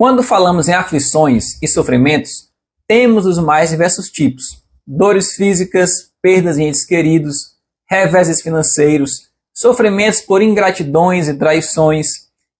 Quando falamos em aflições e sofrimentos, temos os mais diversos tipos: dores físicas, perdas em entes queridos, reveses financeiros, sofrimentos por ingratidões e traições,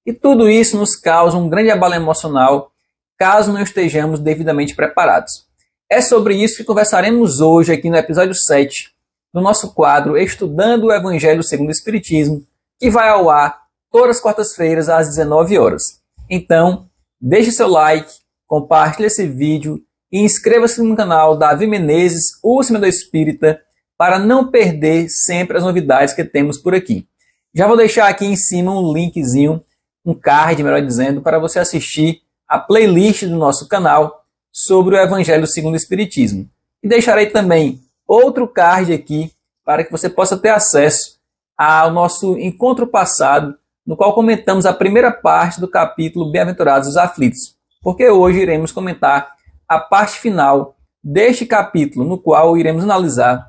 e tudo isso nos causa um grande abalo emocional caso não estejamos devidamente preparados. É sobre isso que conversaremos hoje aqui no episódio 7 do nosso quadro Estudando o Evangelho segundo o Espiritismo, que vai ao ar todas as quartas-feiras às 19 horas. Então, deixe seu like, compartilhe esse vídeo e inscreva-se no canal Davi Menezes, o Semeador Espírita, para não perder sempre as novidades que temos por aqui. Já vou deixar aqui em cima um linkzinho, um card, melhor dizendo, para você assistir a playlist do nosso canal sobre o Evangelho segundo o Espiritismo. E deixarei também outro card aqui para que você possa ter acesso ao nosso encontro passado, no qual comentamos a primeira parte do capítulo Bem-aventurados os aflitos, porque hoje iremos comentar a parte final deste capítulo, no qual iremos analisar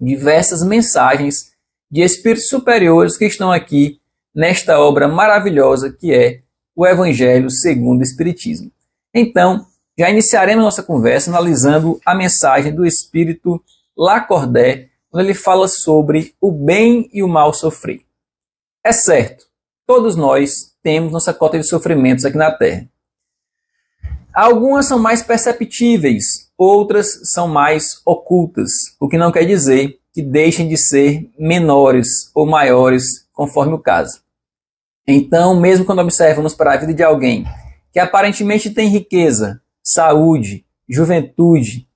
diversas mensagens de espíritos superiores que estão aqui nesta obra maravilhosa que é o Evangelho segundo o Espiritismo. Então, já iniciaremos nossa conversa analisando a mensagem do espírito Lacordaire, quando ele fala sobre o bem e o mal sofrer. É certo, todos nós temos nossa cota de sofrimentos aqui na Terra. Algumas são mais perceptíveis, outras são mais ocultas, o que não quer dizer que deixem de ser menores ou maiores, conforme o caso. Então, mesmo quando observamos para a vida de alguém que aparentemente tem riqueza, saúde, juventude,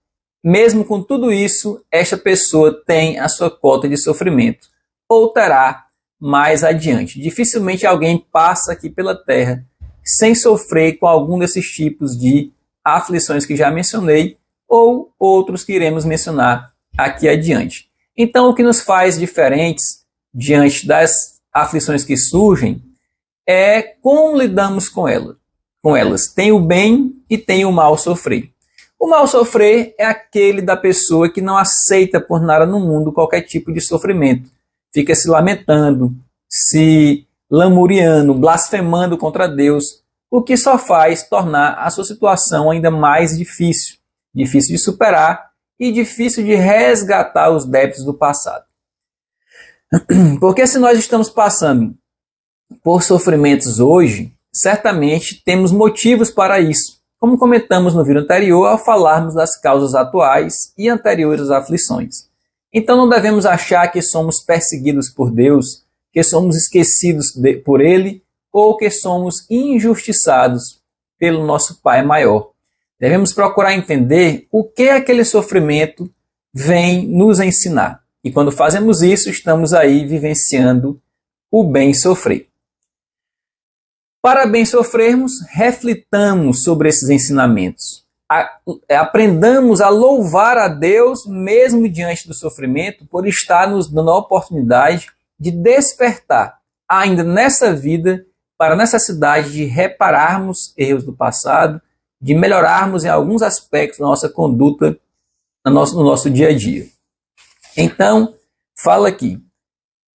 mesmo com tudo isso, esta pessoa tem a sua cota de sofrimento, ou terá mais adiante. Dificilmente alguém passa aqui pela Terra sem sofrer com algum desses tipos de aflições que já mencionei, ou outros que iremos mencionar aqui adiante. Então, o que nos faz diferentes diante das aflições que surgem é como lidamos com elas. Tem o bem e tem o mal sofrer. O mal sofrer é aquele da pessoa que não aceita por nada no mundo qualquer tipo de sofrimento. Fica se lamentando, se lamuriando, blasfemando contra Deus, o que só faz tornar a sua situação ainda mais difícil. Difícil de superar e difícil de resgatar os débitos do passado. Porque se nós estamos passando por sofrimentos hoje, certamente temos motivos para isso, como comentamos no vídeo anterior ao falarmos das causas atuais e anteriores às aflições. Então não devemos achar que somos perseguidos por Deus, que somos esquecidos por Ele ou que somos injustiçados pelo nosso Pai maior. Devemos procurar entender o que aquele sofrimento vem nos ensinar. E quando fazemos isso, estamos aí vivenciando o bem sofrer. Para bem sofrermos, reflitamos sobre esses ensinamentos. Aprendamos a louvar a Deus mesmo diante do sofrimento por estar nos dando a oportunidade de despertar, ainda nessa vida, para a necessidade de repararmos erros do passado, de melhorarmos em alguns aspectos da nossa conduta no nosso dia a dia. Então, fala aqui.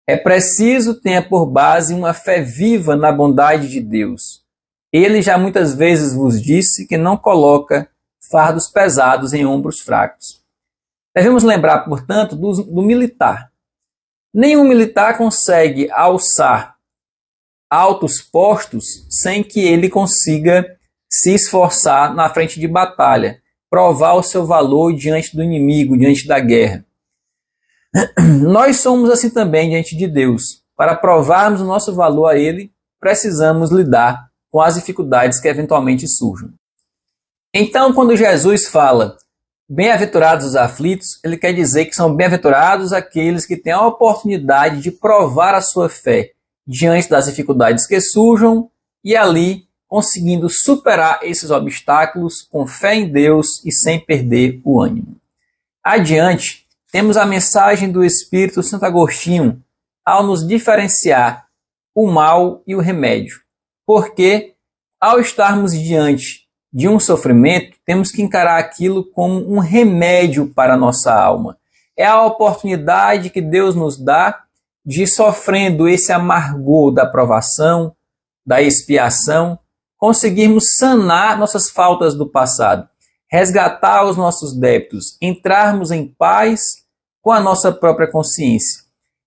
É preciso ter por base uma fé viva na bondade de Deus. Ele já muitas vezes vos disse que não coloca fardos pesados em ombros fracos. Devemos lembrar, portanto, do militar. Nenhum militar consegue alçar altos postos sem que ele consiga se esforçar na frente de batalha, provar o seu valor diante do inimigo, diante da guerra. Nós somos assim também diante de Deus. Para provarmos o nosso valor a Ele, precisamos lidar com as dificuldades que eventualmente surjam. Então, quando Jesus fala bem-aventurados os aflitos, ele quer dizer que são bem-aventurados aqueles que têm a oportunidade de provar a sua fé diante das dificuldades que surjam e ali conseguindo superar esses obstáculos com fé em Deus e sem perder o ânimo. Adiante, temos a mensagem do Espírito Santo Agostinho ao nos diferenciar o mal e o remédio. Porque, ao estarmos diante de um sofrimento, temos que encarar aquilo como um remédio para a nossa alma. É a oportunidade que Deus nos dá de ir sofrendo esse amargor da provação, da expiação, conseguirmos sanar nossas faltas do passado, resgatar os nossos débitos, entrarmos em paz com a nossa própria consciência.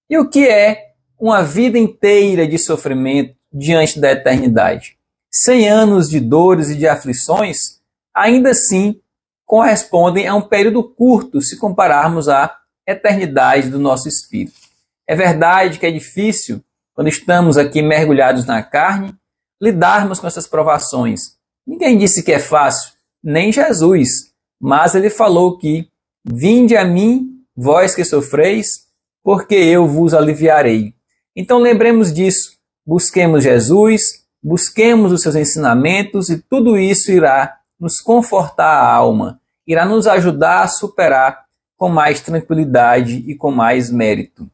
E o que é uma vida inteira de sofrimento diante da eternidade? 100 anos de dores e de aflições, ainda assim, correspondem a um período curto se compararmos à eternidade do nosso espírito. É verdade que é difícil, quando estamos aqui mergulhados na carne, lidarmos com essas provações. Ninguém disse que é fácil, nem Jesus, mas ele falou que vinde a mim, vós que sofreis, porque eu vos aliviarei. Então lembremos disso, busquemos Jesus, busquemos os seus ensinamentos e tudo isso irá nos confortar a alma, irá nos ajudar a superar com mais tranquilidade e com mais mérito.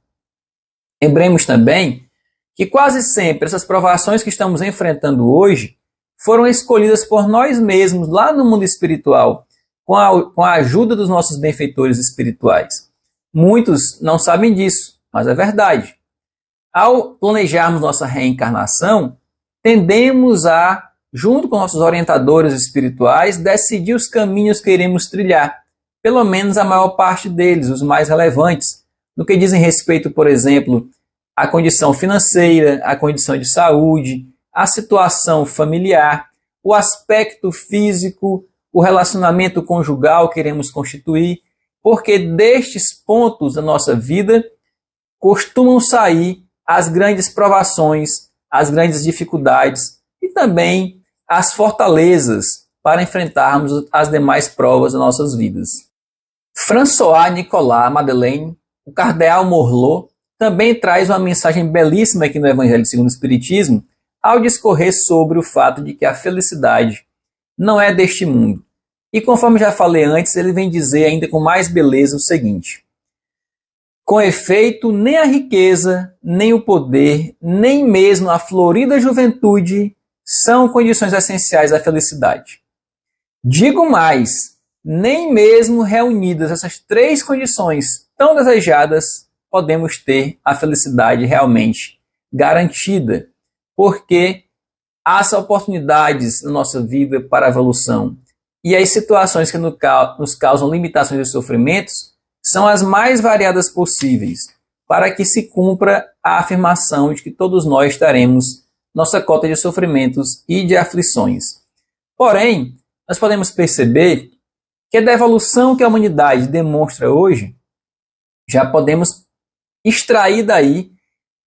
Lembremos também que quase sempre essas provações que estamos enfrentando hoje foram escolhidas por nós mesmos lá no mundo espiritual, com a ajuda dos nossos benfeitores espirituais. Muitos não sabem disso, mas é verdade. Ao planejarmos nossa reencarnação, tendemos a, junto com nossos orientadores espirituais, decidir os caminhos que iremos trilhar, pelo menos a maior parte deles, os mais relevantes, no que dizem respeito, por exemplo, à condição financeira, à condição de saúde, à situação familiar, o aspecto físico, o relacionamento conjugal que iremos constituir, porque destes pontos da nossa vida costumam sair as grandes provações, as grandes dificuldades e também as fortalezas para enfrentarmos as demais provas das nossas vidas. François Nicolas Madeleine, o cardeal Morlot, também traz uma mensagem belíssima aqui no Evangelho segundo o Espiritismo, ao discorrer sobre o fato de que a felicidade não é deste mundo. E conforme já falei antes, ele vem dizer ainda com mais beleza o seguinte: com efeito, nem a riqueza, nem o poder, nem mesmo a florida juventude são condições essenciais à felicidade. Digo mais, nem mesmo reunidas essas três condições tão desejadas, podemos ter a felicidade realmente garantida, porque as oportunidades na nossa vida para a evolução e as situações que nos causam limitações e sofrimentos são as mais variadas possíveis, para que se cumpra a afirmação de que todos nós teremos nossa cota de sofrimentos e de aflições. Porém, nós podemos perceber que da evolução que a humanidade demonstra hoje, já podemos extrair daí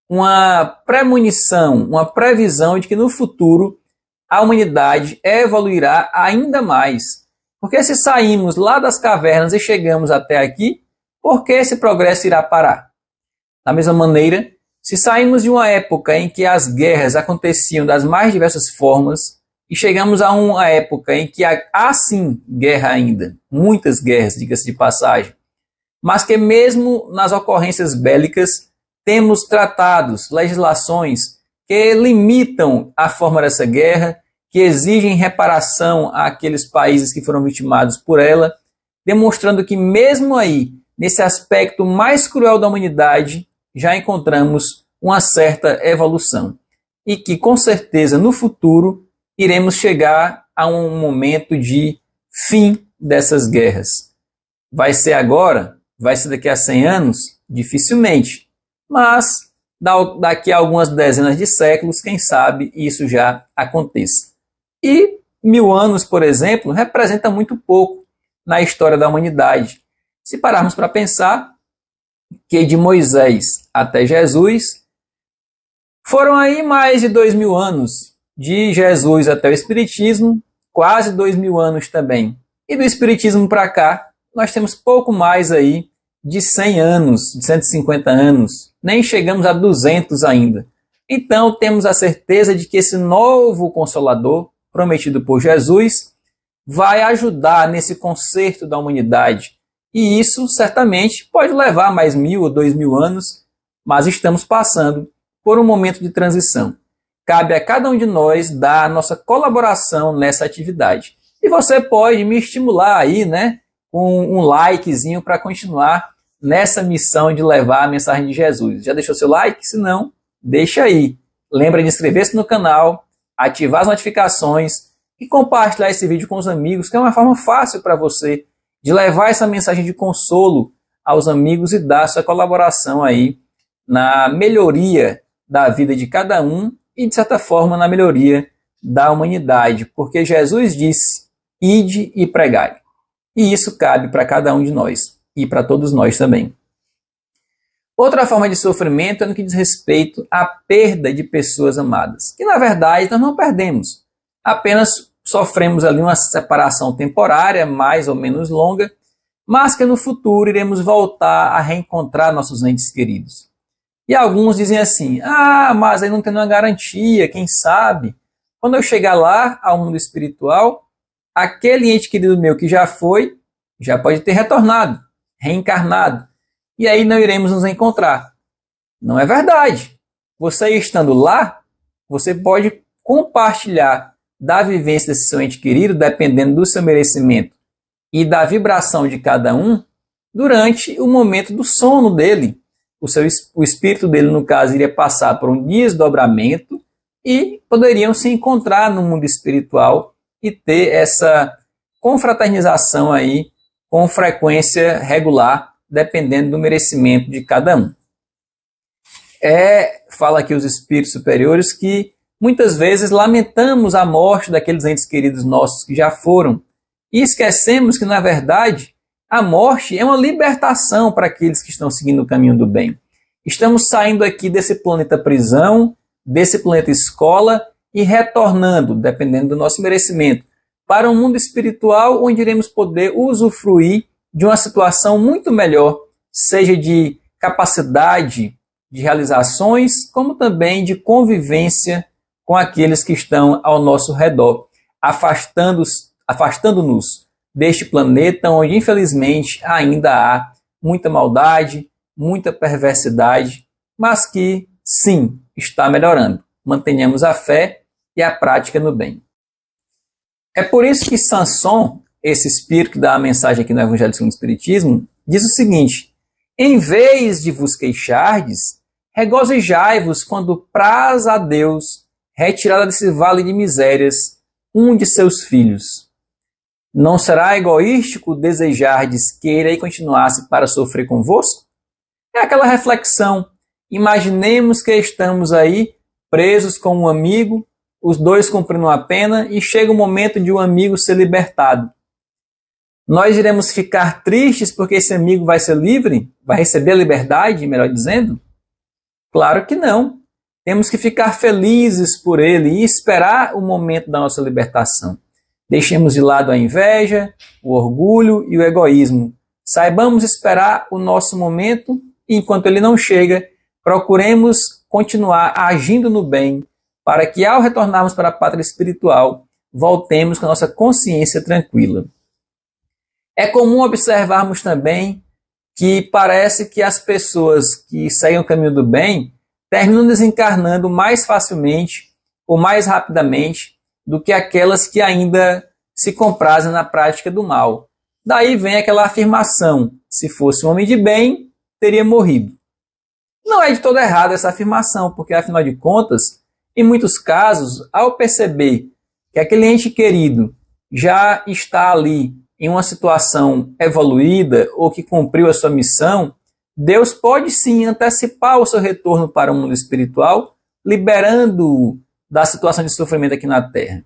uma premonição, uma previsão de que no futuro a humanidade evoluirá ainda mais. Porque se saímos lá das cavernas e chegamos até aqui, por que esse progresso irá parar? Da mesma maneira, se saímos de uma época em que as guerras aconteciam das mais diversas formas e chegamos a uma época em que há sim guerra ainda, muitas guerras, diga-se de passagem, mas que mesmo nas ocorrências bélicas temos tratados, legislações que limitam a forma dessa guerra, que exigem reparação àqueles países que foram vitimados por ela, demonstrando que mesmo aí, nesse aspecto mais cruel da humanidade, já encontramos uma certa evolução. E que, com certeza, no futuro, iremos chegar a um momento de fim dessas guerras. Vai ser agora? Vai ser daqui a 100 anos? Dificilmente. Mas, daqui a algumas dezenas de séculos, quem sabe isso já aconteça. E 1000 anos, por exemplo, representa muito pouco na história da humanidade. Se pararmos para pensar que de Moisés até Jesus, foram aí mais de 2000 anos. De Jesus até o Espiritismo, quase 2000 anos também. E do Espiritismo para cá, nós temos pouco mais aí de 100 anos, de 150 anos. Nem chegamos a 200 ainda. Então, temos a certeza de que esse novo Consolador, prometido por Jesus, vai ajudar nesse conserto da humanidade. E isso, certamente, pode levar mais 1000 ou 2000 anos, mas estamos passando por um momento de transição. Cabe a cada um de nós dar a nossa colaboração nessa atividade. E você pode me estimular aí, né, com um likezinho para continuar nessa missão de levar a mensagem de Jesus. Já deixou seu like? Se não, deixa aí. Lembra de inscrever-se no canal, ativar as notificações e compartilhar esse vídeo com os amigos, que é uma forma fácil para você de levar essa mensagem de consolo aos amigos e dar sua colaboração aí na melhoria da vida de cada um e, de certa forma, na melhoria da humanidade, porque Jesus disse: ide e pregai. E isso cabe para cada um de nós e para todos nós também. Outra forma de sofrimento é no que diz respeito à perda de pessoas amadas, que na verdade nós não perdemos, apenas sofremos ali uma separação temporária, mais ou menos longa, mas que no futuro iremos voltar a reencontrar nossos entes queridos. E alguns dizem assim: mas aí não tem uma garantia, quem sabe? Quando eu chegar lá ao mundo espiritual, aquele ente querido meu que já foi, já pode ter retornado, reencarnado, e aí não iremos nos encontrar. Não é verdade. Você estando lá, você pode compartilhar da vivência desse seu ente querido, dependendo do seu merecimento e da vibração de cada um, durante o momento do sono dele. O espírito dele, no caso, iria passar por um desdobramento e poderiam se encontrar no mundo espiritual e ter essa confraternização aí com frequência regular, dependendo do merecimento de cada um. Fala aqui os espíritos superiores que muitas vezes lamentamos a morte daqueles entes queridos nossos que já foram e esquecemos que, na verdade, a morte é uma libertação para aqueles que estão seguindo o caminho do bem. Estamos saindo aqui desse planeta prisão, desse planeta escola e retornando, dependendo do nosso merecimento, para um mundo espiritual onde iremos poder usufruir de uma situação muito melhor, seja de capacidade de realizações, como também de convivência com aqueles que estão ao nosso redor, afastando-nos deste planeta onde, infelizmente, ainda há muita maldade, muita perversidade, mas que, sim, está melhorando. Mantenhamos a fé e a prática no bem. É por isso que Samson, esse espírito que dá a mensagem aqui no Evangelho segundo o Espiritismo, diz o seguinte: em vez de vos queixardes, regozijai-vos quando praz a Deus retirar desse vale de misérias um de seus filhos. Não será egoístico desejardes que ele aí continuasse para sofrer convosco? É aquela reflexão. Imaginemos que estamos aí presos com um amigo, os dois cumprindo a pena e chega o momento de um amigo ser libertado. Nós iremos ficar tristes porque esse amigo vai ser livre? Vai receber a liberdade, melhor dizendo? Claro que não. Temos que ficar felizes por ele e esperar o momento da nossa libertação. Deixemos de lado a inveja, o orgulho e o egoísmo. Saibamos esperar o nosso momento e, enquanto ele não chega, procuremos continuar agindo no bem para que, ao retornarmos para a pátria espiritual, voltemos com a nossa consciência tranquila. É comum observarmos também que parece que as pessoas que seguem o caminho do bem terminam desencarnando mais facilmente ou mais rapidamente do que aquelas que ainda se comprazem na prática do mal. Daí vem aquela afirmação: se fosse um homem de bem, teria morrido. Não é de todo errado essa afirmação, porque afinal de contas, em muitos casos, ao perceber que aquele ente querido já está ali em uma situação evoluída ou que cumpriu a sua missão, Deus pode sim antecipar o seu retorno para o mundo espiritual, liberando-o da situação de sofrimento aqui na Terra.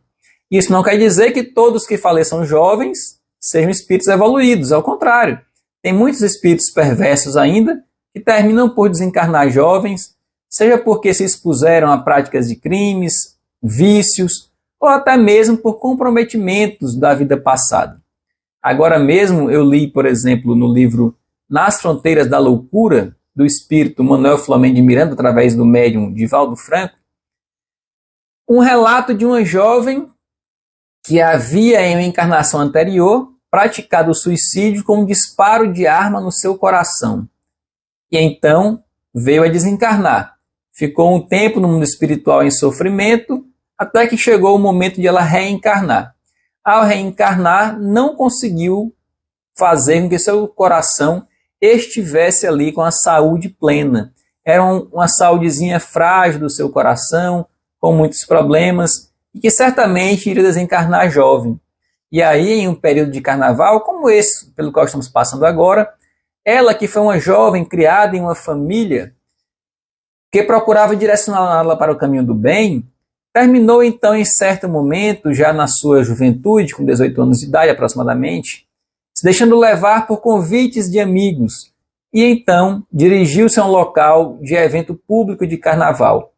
Isso não quer dizer que todos que faleçam jovens sejam espíritos evoluídos, ao contrário. Tem muitos espíritos perversos ainda que terminam por desencarnar jovens, seja porque se expuseram a práticas de crimes, vícios, ou até mesmo por comprometimentos da vida passada. Agora mesmo eu li, por exemplo, no livro Nas Fronteiras da Loucura, do espírito Manuel Flamengo de Miranda, através do médium Divaldo Franco, um relato de uma jovem que havia em uma encarnação anterior praticado o suicídio com um disparo de arma no seu coração. E então veio a desencarnar. Ficou um tempo no mundo espiritual em sofrimento, até que chegou o momento de ela reencarnar. Ao reencarnar, não conseguiu fazer com que seu coração estivesse ali com a saúde plena. Era uma saúdezinha frágil do seu coração, com muitos problemas, e que certamente iria desencarnar jovem. E aí, em um período de carnaval como esse, pelo qual estamos passando agora, ela que foi uma jovem criada em uma família que procurava direcioná-la para o caminho do bem, terminou então em certo momento, já na sua juventude, com 18 anos de idade aproximadamente, se deixando levar por convites de amigos, e então dirigiu-se a um local de evento público de carnaval.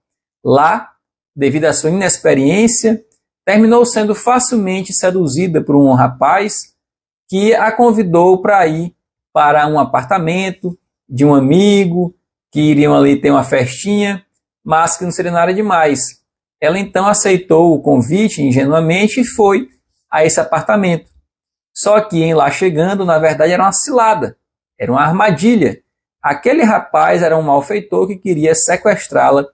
Lá, devido à sua inexperiência, terminou sendo facilmente seduzida por um rapaz que a convidou para ir para um apartamento de um amigo, que iriam ali ter uma festinha, mas que não seria nada demais. Ela então aceitou o convite ingenuamente e foi a esse apartamento. Só que em lá chegando, na verdade, era uma cilada, era uma armadilha. Aquele rapaz era um malfeitor que queria sequestrá-la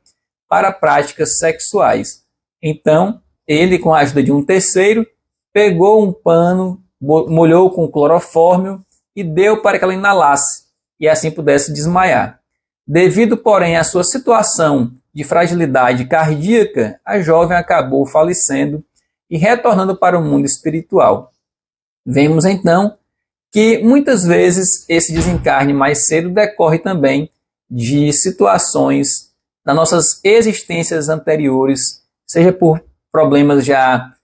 para práticas sexuais. Então, ele, com a ajuda de um terceiro, pegou um pano, molhou com clorofórmio e deu para que ela inalasse e assim pudesse desmaiar. Devido, porém, à sua situação de fragilidade cardíaca, a jovem acabou falecendo e retornando para o mundo espiritual. Vemos então que muitas vezes esse desencarne mais cedo decorre também de situações das nossas existências anteriores, seja por problemas já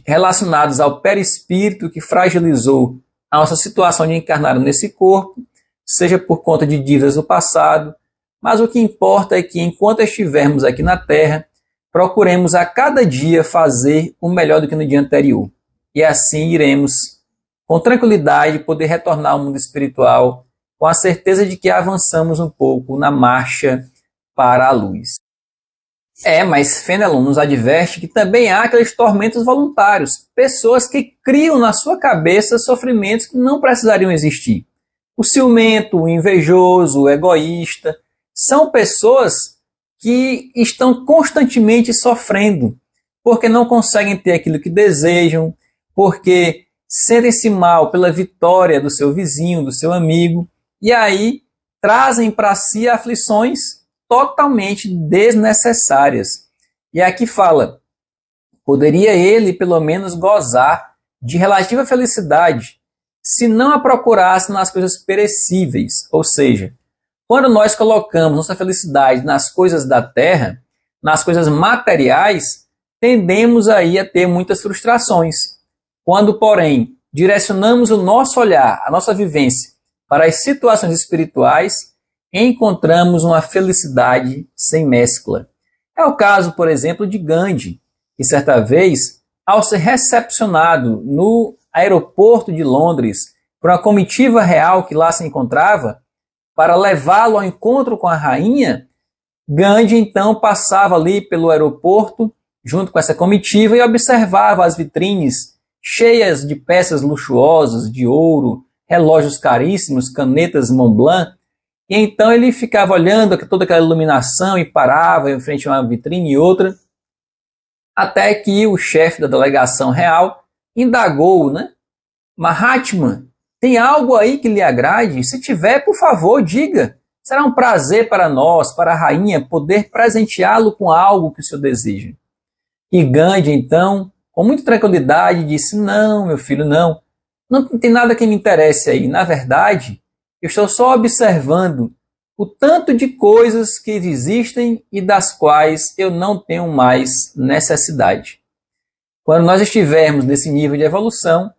relacionados ao perispírito que fragilizou a nossa situação de encarnar nesse corpo, seja por conta de dívidas do passado, mas o que importa é que enquanto estivermos aqui na Terra, procuremos a cada dia fazer o melhor do que no dia anterior. E assim iremos, com tranquilidade, poder retornar ao mundo espiritual, com a certeza de que avançamos um pouco na marcha para a luz. Mas Fenelon nos adverte que também há aqueles tormentos voluntários, pessoas que criam na sua cabeça sofrimentos que não precisariam existir. O ciumento, o invejoso, o egoísta, são pessoas que estão constantemente sofrendo, porque não conseguem ter aquilo que desejam, porque sentem-se mal pela vitória do seu vizinho, do seu amigo, e aí trazem para si aflições totalmente desnecessárias. E aqui fala, poderia ele pelo menos gozar de relativa felicidade, se não a procurasse nas coisas perecíveis, ou seja, quando nós colocamos nossa felicidade nas coisas da terra, nas coisas materiais, tendemos aí a ter muitas frustrações. Quando, porém, direcionamos o nosso olhar, a nossa vivência para as situações espirituais, encontramos uma felicidade sem mescla. É o caso, por exemplo, de Gandhi, que certa vez, ao ser recepcionado no aeroporto de Londres por uma comitiva real que lá se encontrava, para levá-lo ao encontro com a rainha, Gandhi então passava ali pelo aeroporto junto com essa comitiva e observava as vitrines cheias de peças luxuosas, de ouro, relógios caríssimos, canetas Montblanc, e então ele ficava olhando toda aquela iluminação e parava em frente a uma vitrine e outra, até que o chefe da delegação real indagou, Mahatma, tem algo aí que lhe agrade? Se tiver, por favor, diga. Será um prazer para nós, para a rainha, poder presenteá-lo com algo que o senhor deseja. E Gandhi, então, com muita tranquilidade, disse, não, meu filho, não tem nada que me interesse aí. Na verdade, eu estou só observando o tanto de coisas que existem e das quais eu não tenho mais necessidade. Quando nós estivermos nesse nível de evolução,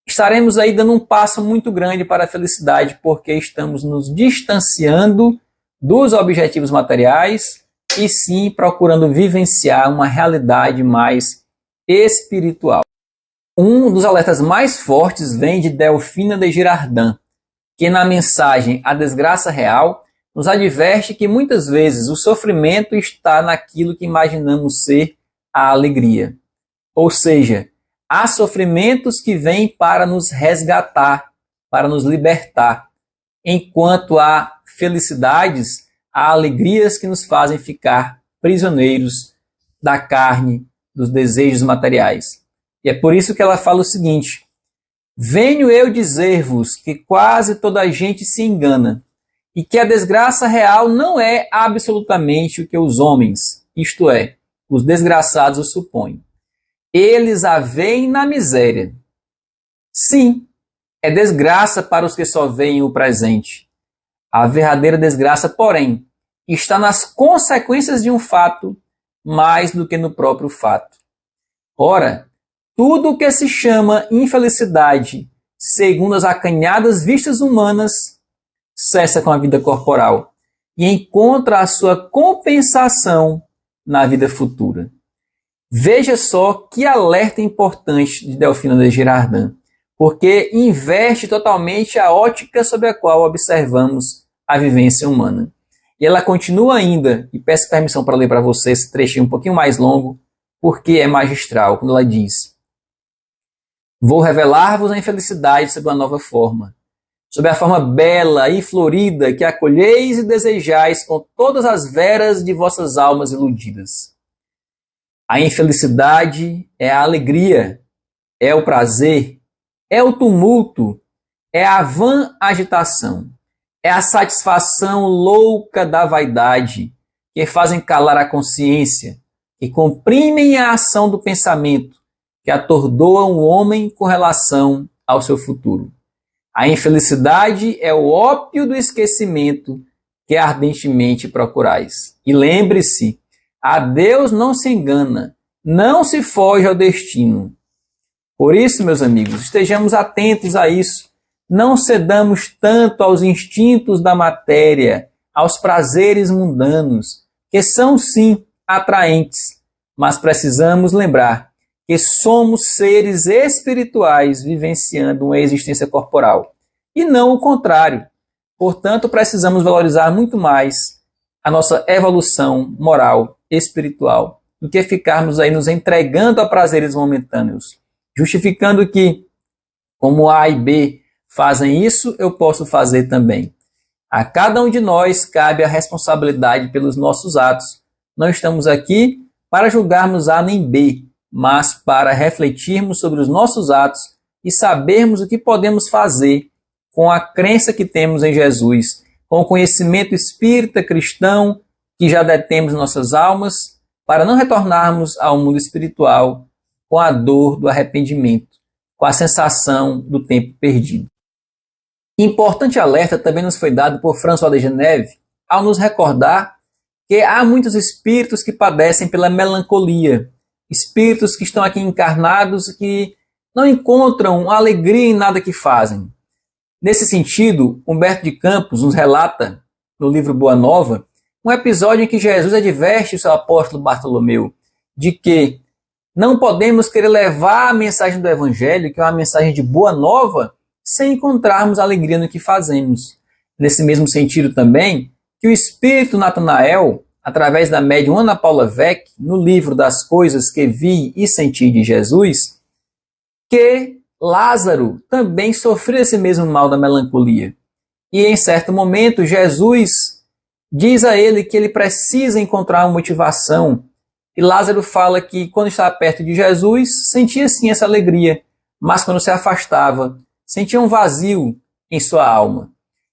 estaremos aí dando um passo muito grande para a felicidade, porque estamos nos distanciando dos objetivos materiais e sim procurando vivenciar uma realidade mais espiritual. Um dos alertas mais fortes vem de Delfina de Girardin, que na mensagem A Desgraça Real nos adverte que muitas vezes o sofrimento está naquilo que imaginamos ser a alegria. Ou seja, há sofrimentos que vêm para nos resgatar, para nos libertar, enquanto há felicidades, há alegrias que nos fazem ficar prisioneiros da carne, dos desejos materiais. E é por isso que ela fala o seguinte, venho eu dizer-vos que quase toda a gente se engana, e que a desgraça real não é absolutamente o que os homens, isto é, os desgraçados, o supõem. eles a veem na miséria. Sim, é desgraça para os que só veem o presente. A verdadeira desgraça, porém, está nas consequências de um fato mais do que no próprio fato. Ora, tudo o que se chama infelicidade, segundo as acanhadas vistas humanas, cessa com a vida corporal e encontra a sua compensação na vida futura. Veja só que alerta importante de Delfina de Girardin, porque inverte totalmente a ótica sob a qual observamos a vivência humana. E ela continua ainda, e peço permissão para ler para vocês esse trechinho um pouquinho mais longo, porque é magistral, quando ela diz: vou revelar-vos a infelicidade sob uma nova forma, sob a forma bela e florida que acolheis e desejais com todas as veras de vossas almas iludidas. A infelicidade é a alegria, é o prazer, é o tumulto, é a vã agitação, é a satisfação louca da vaidade, que fazem calar a consciência, que comprimem a ação do pensamento, que atordoam o homem com relação ao seu futuro. A infelicidade é o ópio do esquecimento que ardentemente procurais. E lembre-se, a Deus não se engana, não se foge ao destino. Por isso, meus amigos, estejamos atentos a isso. Não cedamos tanto aos instintos da matéria, aos prazeres mundanos, que são sim atraentes, mas precisamos lembrar que somos seres espirituais vivenciando uma existência corporal, e não o contrário. Portanto, precisamos valorizar muito mais a nossa evolução moral, espiritual, do que ficarmos aí nos entregando a prazeres momentâneos, justificando que, como A e B fazem isso, eu posso fazer também. A cada um de nós cabe a responsabilidade pelos nossos atos. Não estamos aqui para julgarmos A nem B, mas para refletirmos sobre os nossos atos e sabermos o que podemos fazer com a crença que temos em Jesus, com o conhecimento espírita cristão que já detemos em nossas almas, para não retornarmos ao mundo espiritual com a dor do arrependimento, com a sensação do tempo perdido. Importante alerta também nos foi dado por François de Geneve ao nos recordar que há muitos espíritos que padecem pela melancolia, espíritos que estão aqui encarnados e que não encontram alegria em nada que fazem. Nesse sentido, Humberto de Campos nos relata, no livro Boa Nova, um episódio em que Jesus adverte o seu apóstolo Bartolomeu de que não podemos querer levar a mensagem do Evangelho, que é uma mensagem de boa nova, sem encontrarmos alegria no que fazemos. Nesse mesmo sentido também, que o Espírito Natanael, através da médium Ana Paula Weck, no livro das coisas que vi e senti de Jesus, que Lázaro também sofreu esse mesmo mal da melancolia. E em certo momento, Jesus diz a ele que ele precisa encontrar uma motivação. E Lázaro fala que quando estava perto de Jesus, sentia sim essa alegria, mas quando se afastava, sentia um vazio em sua alma.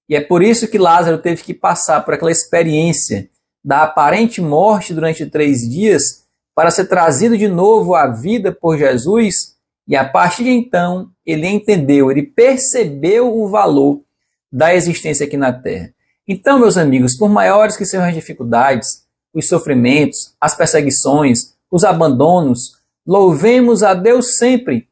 E é por isso que Lázaro teve que passar por aquela experiência da aparente morte durante 3 dias para ser trazido de novo à vida por Jesus, e a partir de então ele entendeu, ele percebeu o valor da existência aqui na Terra. Então, meus amigos, por maiores que sejam as dificuldades, os sofrimentos, as perseguições, os abandonos, louvemos a Deus sempre,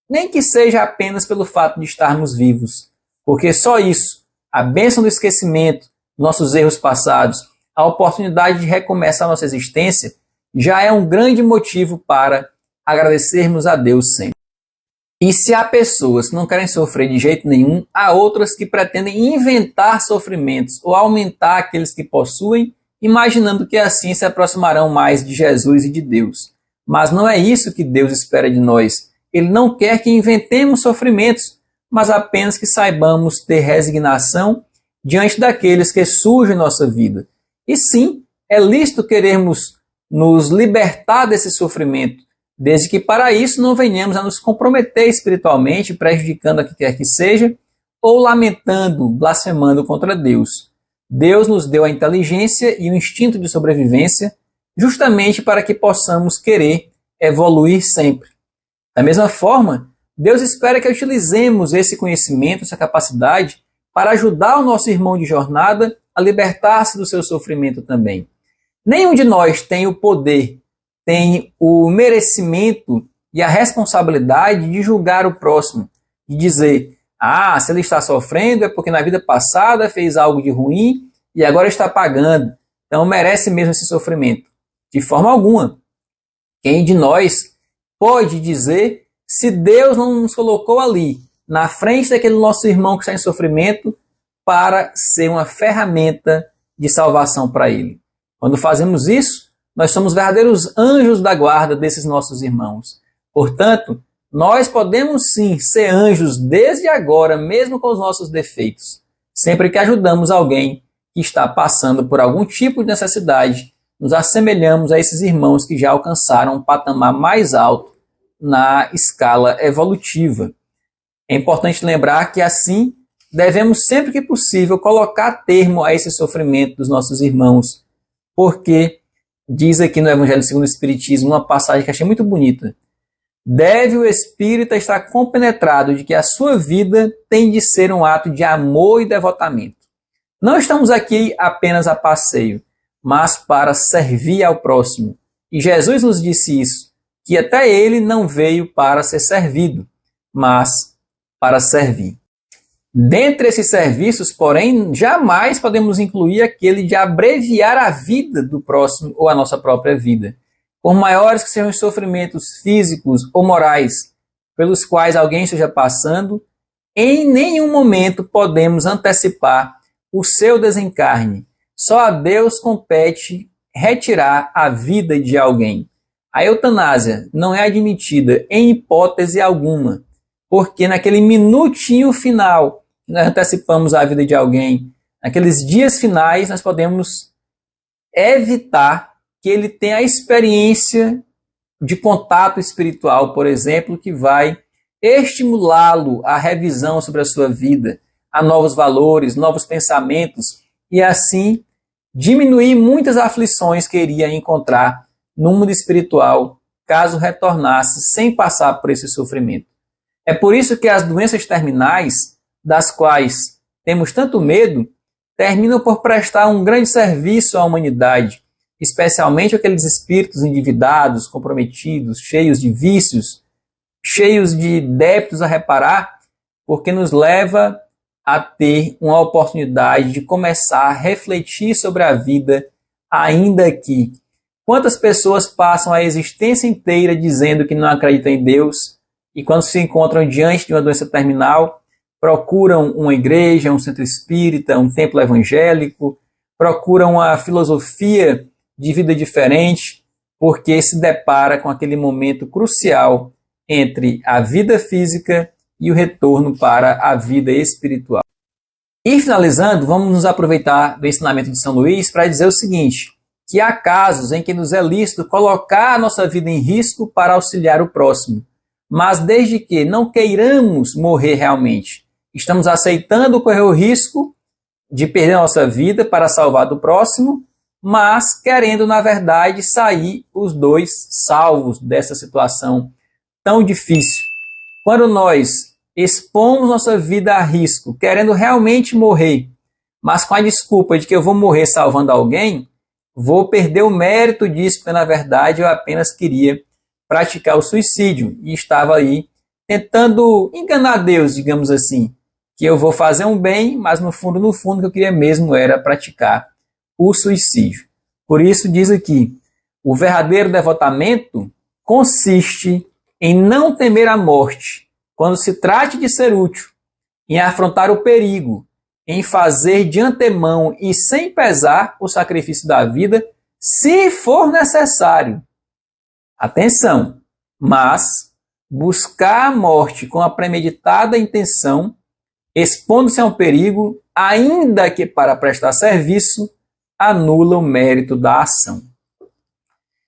nem que seja apenas pelo fato de estarmos vivos, porque só isso, a bênção do esquecimento, nossos erros passados, a oportunidade de recomeçar nossa existência, já é um grande motivo para agradecermos a Deus sempre. E se há pessoas que não querem sofrer de jeito nenhum, há outras que pretendem inventar sofrimentos ou aumentar aqueles que possuem, imaginando que assim se aproximarão mais de Jesus e de Deus. Mas não é isso que Deus espera de nós. Ele não quer que inventemos sofrimentos, mas apenas que saibamos ter resignação diante daqueles que surgem em nossa vida. E sim, é lícito querermos nos libertar desse sofrimento, desde que para isso não venhamos a nos comprometer espiritualmente, prejudicando a quem quer que seja, ou lamentando, blasfemando contra Deus. Deus nos deu a inteligência e o instinto de sobrevivência justamente para que possamos querer evoluir sempre. Da mesma forma, Deus espera que utilizemos esse conhecimento, essa capacidade, para ajudar o nosso irmão de jornada a libertar-se do seu sofrimento também. Nenhum de nós tem o poder, tem o merecimento e a responsabilidade de julgar o próximo, de dizer, se ele está sofrendo é porque na vida passada fez algo de ruim e agora está pagando, então merece mesmo esse sofrimento. De forma alguma. Quem de nós pode dizer se Deus não nos colocou ali, na frente daquele nosso irmão que está em sofrimento, para ser uma ferramenta de salvação para ele? Quando fazemos isso, nós somos verdadeiros anjos da guarda desses nossos irmãos. Portanto, nós podemos sim ser anjos desde agora, mesmo com os nossos defeitos, sempre que ajudamos alguém que está passando por algum tipo de necessidade, nos assemelhamos a esses irmãos que já alcançaram um patamar mais alto na escala evolutiva. É importante lembrar que assim devemos sempre que possível colocar termo a esse sofrimento dos nossos irmãos, porque diz aqui no Evangelho segundo o Espiritismo uma passagem que achei muito bonita. Deve o espírita estar compenetrado de que a sua vida tem de ser um ato de amor e devotamento. Não estamos aqui apenas a passeio, mas para servir ao próximo. E Jesus nos disse isso, que até ele não veio para ser servido, mas para servir. Dentre esses serviços, porém, jamais podemos incluir aquele de abreviar a vida do próximo ou a nossa própria vida. Por maiores que sejam os sofrimentos físicos ou morais pelos quais alguém esteja passando, em nenhum momento podemos antecipar o seu desencarne. Só a Deus compete retirar a vida de alguém. A eutanásia não é admitida em hipótese alguma, porque naquele minutinho final nós antecipamos a vida de alguém, naqueles dias finais nós podemos evitar que ele tenha a experiência de contato espiritual, por exemplo, que vai estimulá-lo à revisão sobre a sua vida, a novos valores, novos pensamentos, e assim diminuir muitas aflições que iria encontrar no mundo espiritual, caso retornasse sem passar por esse sofrimento. É por isso que as doenças terminais, das quais temos tanto medo, terminam por prestar um grande serviço à humanidade, especialmente aqueles espíritos endividados, comprometidos, cheios de vícios, cheios de débitos a reparar, porque nos leva a ter uma oportunidade de começar a refletir sobre a vida, ainda que quantas pessoas passam a existência inteira dizendo que não acreditam em Deus e quando se encontram diante de uma doença terminal, procuram uma igreja, um centro espírita, um templo evangélico, procuram uma filosofia de vida diferente, porque se depara com aquele momento crucial entre a vida física e o retorno para a vida espiritual. E finalizando, vamos nos aproveitar do ensinamento de São Luís para dizer o seguinte, que há casos em que nos é lícito colocar a nossa vida em risco para auxiliar o próximo, mas desde que não queiramos morrer realmente, estamos aceitando correr o risco de perder a nossa vida para salvar do próximo, mas querendo, na verdade, sair os dois salvos dessa situação tão difícil. Quando nós expomos nossa vida a risco, querendo realmente morrer, mas com a desculpa de que eu vou morrer salvando alguém, vou perder o mérito disso, porque na verdade eu apenas queria praticar o suicídio e estava aí tentando enganar Deus, digamos assim, que eu vou fazer um bem, mas no fundo, o que eu queria mesmo era praticar o suicídio. Por isso diz aqui, o verdadeiro devotamento consiste em não temer a morte, quando se trate de ser útil, em afrontar o perigo, em fazer de antemão e sem pesar o sacrifício da vida, se for necessário. Atenção, mas buscar a morte com a premeditada intenção, expondo-se a um perigo, ainda que para prestar serviço, anula o mérito da ação.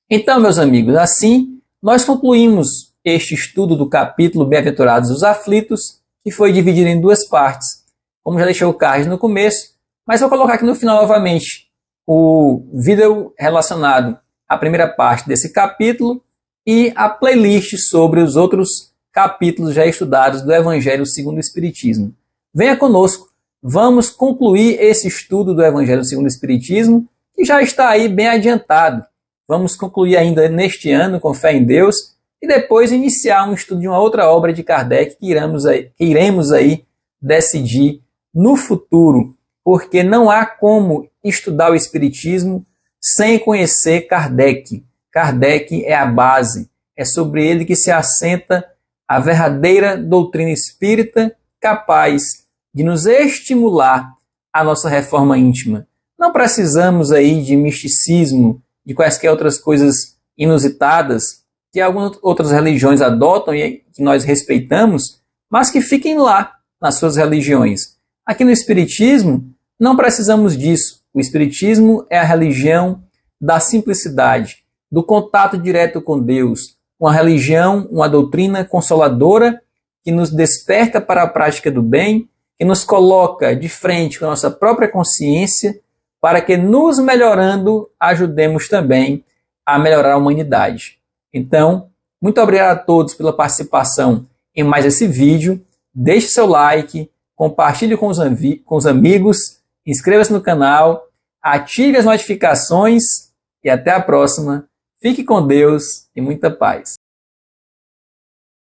Então, meus amigos, assim nós concluímos este estudo do capítulo Bem-aventurados os aflitos, que foi dividido em duas partes, como já deixei o card no começo, mas vou colocar aqui no final novamente o vídeo relacionado à primeira parte desse capítulo e a playlist sobre os outros capítulos já estudados do Evangelho segundo o Espiritismo. Venha conosco, vamos concluir esse estudo do Evangelho segundo o Espiritismo, que já está aí bem adiantado. Vamos concluir ainda neste ano, com fé em Deus, e depois iniciar um estudo de uma outra obra de Kardec que iremos aí decidir no futuro, porque não há como estudar o Espiritismo sem conhecer Kardec. Kardec é a base, é sobre ele que se assenta a verdadeira doutrina espírita capaz de nos estimular a nossa reforma íntima. Não precisamos aí de misticismo, de quaisquer outras coisas inusitadas que algumas outras religiões adotam e que nós respeitamos, mas que fiquem lá nas suas religiões. Aqui no Espiritismo, não precisamos disso. O Espiritismo é a religião da simplicidade, do contato direto com Deus, uma religião, uma doutrina consoladora que nos desperta para a prática do bem, que nos coloca de frente com a nossa própria consciência, para que, nos melhorando, ajudemos também a melhorar a humanidade. Então, muito obrigado a todos pela participação em mais esse vídeo. Deixe seu like, compartilhe com os amigos, inscreva-se no canal, ative as notificações e até a próxima. Fique com Deus e muita paz.